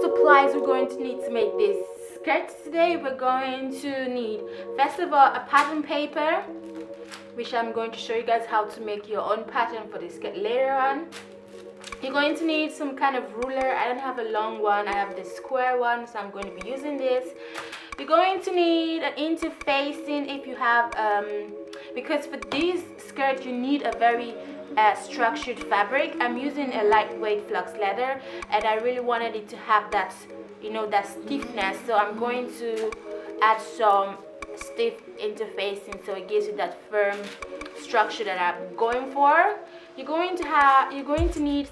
Supplies we're going to need to make this skirt today. We're going to need, first of all, a pattern paper, which I'm going to show you guys how to make your own pattern for this skirt later on. You're going to need some kind of ruler. I don't have a long one, I have the square one, so I'm going to be using this. You're going to need an interfacing if you have because for these skirts you need a very structured fabric. I'm using a lightweight flux leather, and I really wanted it to have that, you know, that stiffness, so I'm going to add some stiff interfacing so it gives you that firm structure that I'm going for. You're going to need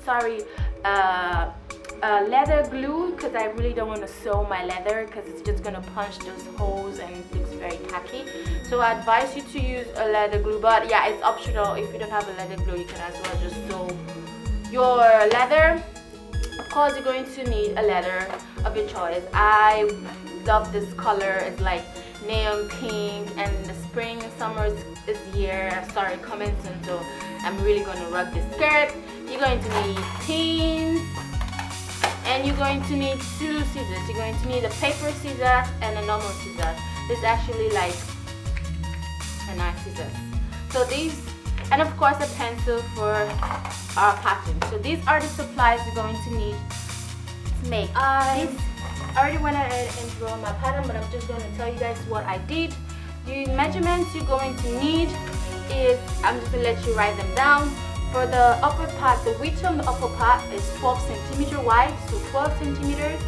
leather glue, because I really don't want to sew my leather because it's just gonna punch those holes and it looks very tacky. So I advise you to use a leather glue, but yeah, it's optional. If you don't have a leather glue, you can as well just sew your leather. Of course, you're going to need a leather of your choice. I love this color. It's like neon pink, and the spring and summer is here. I started commenting, so I'm really going to rock this skirt. You're going to need pins, and you're going to need two scissors. You're going to need a paper scissors and a normal scissors. This is actually like a nice scissors. So these, and of course a pencil for our pattern. So these are the supplies you're going to need to make. I already went ahead and drew my pattern, but I'm just going to tell you guys what I did. The measurements you're going to need is, I'm just going to let you write them down. For the upper part, the width on the upper part is 12 centimeter wide, so 12 centimeters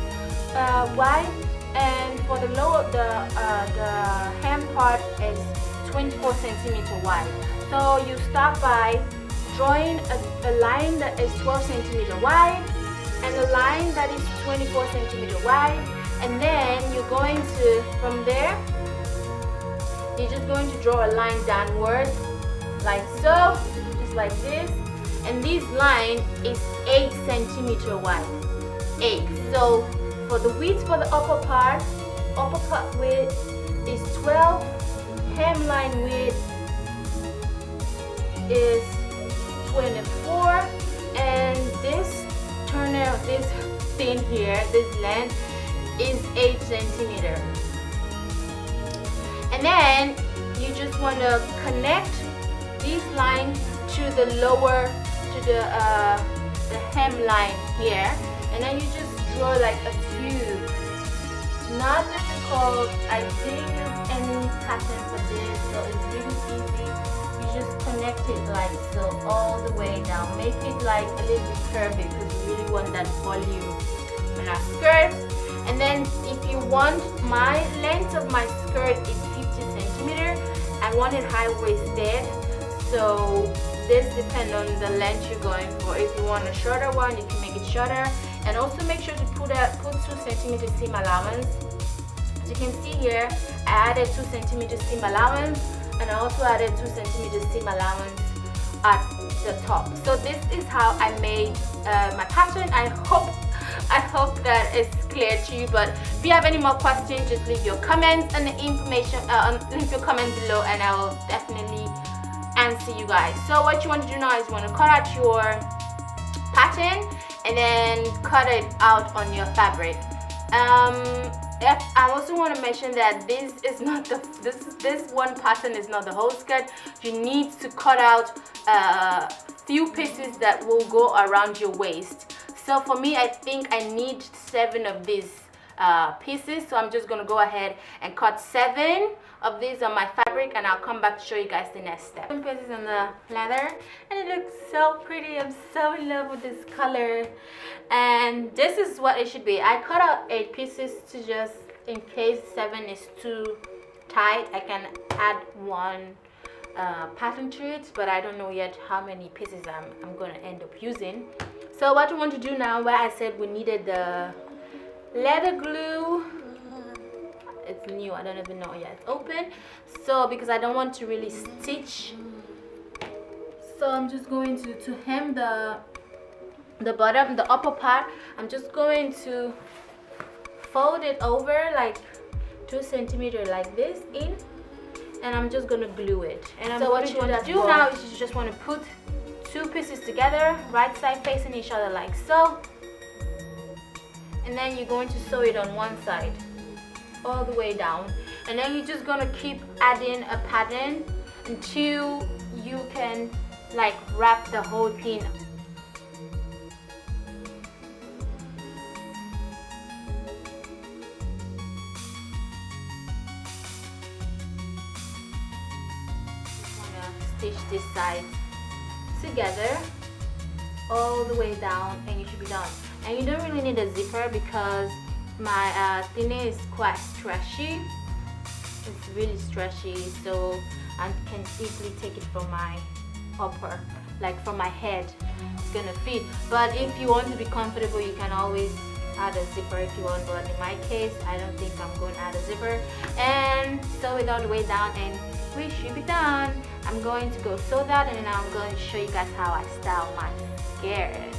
wide, and for the lower, the hem part is 24 centimeter wide. So you start by drawing a line that is 12 centimeter wide and a line that is 24 centimeter wide, and then you're going to, from there, you're just going to draw a line downward like so, just like this, and this line is 8 centimeter wide. 8. So for the width for the upper part width is 12, hemline width is 24, and this thing here, this length is 8 centimeter. And then you just want to connect this line to the lower, to the hemline here, and then you just draw like a tube. Not difficult. I didn't use any pattern for this, so it's really easy. You just connect it like so all the way down. Make it like a little bit curvy because you really want that volume in our skirt. And then if you want, my length of my skirt is 50 centimeter. I want it high-waisted, so this depends on the length you're going for. If you want a shorter one, you can make it shorter. And also make sure to put 2 centimeter seam allowance. As you can see here, I added 2 centimeter seam allowance, and I also added 2 centimeter seam allowance at the top. So this is how I made my pattern. I hope that it's clear to you, but if you have any more questions, just leave your comments and the information leave your comments below, and I will definitely answer you guys. So what you want to do now is you want to cut out your pattern and then cut it out on your fabric. I also want to mention that this is not this one pattern is not the whole skirt. You need to cut out few pieces that will go around your waist. So for me, I think I need 7 of these pieces, so I'm just going to go ahead and cut 7 of these on my fabric, and I'll come back to show you guys the next step. 7 pieces on the leather, and it looks so pretty. I'm so in love with this color, and this is what it should be. I cut out 8 pieces to just, in case 7 is too tight, I can add 1 pattern to it, but I don't know yet how many pieces I'm going to end up using. So what we want to do now, where I said we needed the leather glue, it's new, I don't even know yet, it's open, so because I don't want to really stitch, so I'm just going to hem the bottom, the upper part. I'm just going to fold it over like 2 centimeters like this in, and I'm just gonna glue it. And so what you want to do now is you just want to put 2 pieces together, right side facing each other like so, and then you're going to sew it on one side all the way down, and then you're just gonna keep adding a pattern until you can like wrap the whole thing. Stitch this side together all the way down, and you should be done. And you don't really need a zipper because my thinning is quite stretchy. It's really stretchy, so I can easily take it from my upper, like from my head. It's gonna fit. But if you want to be comfortable, you can always add a zipper if you want, but in my case I don't think I'm going to add a zipper. And sew it all the way down and we should be done. I'm going to go sew that, and then I'm going to show you guys how I style my skirt.